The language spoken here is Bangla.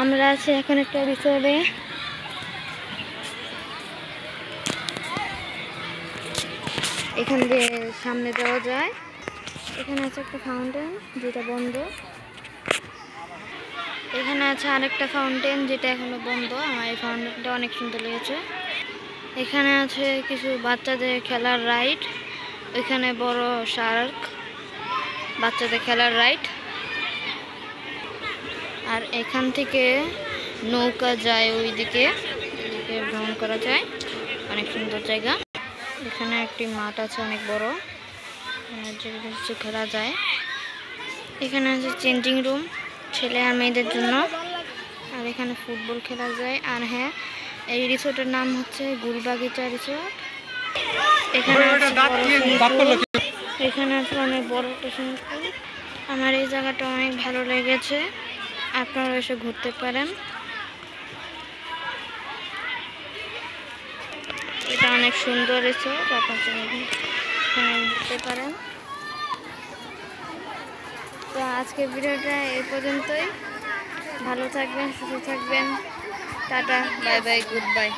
আমরা আছি এখন একটা রিসোর্টে। এখান দিয়ে সামনে যাওয়া যায়। এখানে আছে একটা ফাউন্টেন যেটা বন্ধ। এখানে আছে আরেকটা ফাউন্টেন যেটা এখনো বন্ধ। আমার এই ফাউন্টেনটা অনেক সুন্দর লেগেছে। এখানে আছে কিছু বাচ্চাদের খেলার রাইড। এখানে বড় শার্ক, বাচ্চাদের খেলার রাইড। আর এখান থেকে নৌকা যায় ওইদিকে, এদিকে ভ্রমণ করা যায়। অনেক সুন্দর জায়গা। এখানে একটি মাঠ আছে অনেক বড়, কিছু খেলা যায়। এখানে আছে চেঞ্জিং রুম ছেলে আর মেয়েদের জন্য। আর এখানে ফুটবল খেলা যায়। আর হ্যাঁ, এই রিসোর্টের নাম হচ্ছে গুলবাগিচা রিসোর্ট। এখানে আছে অনেক বড় একটা সুইমিং পুল। আমার এই জায়গাটা অনেক ভালো লেগেছে, আপনারা এসে ঘুরতে পারেন। এটা অনেক সুন্দর রিসোর্ট, আপনারা এখানে ঘুরতে পারেন। তো আজকের ভিডিওটা এই পর্যন্তই। ভালো থাকবেন, সুস্থ থাকবেন। Tata, bye bye, good bye.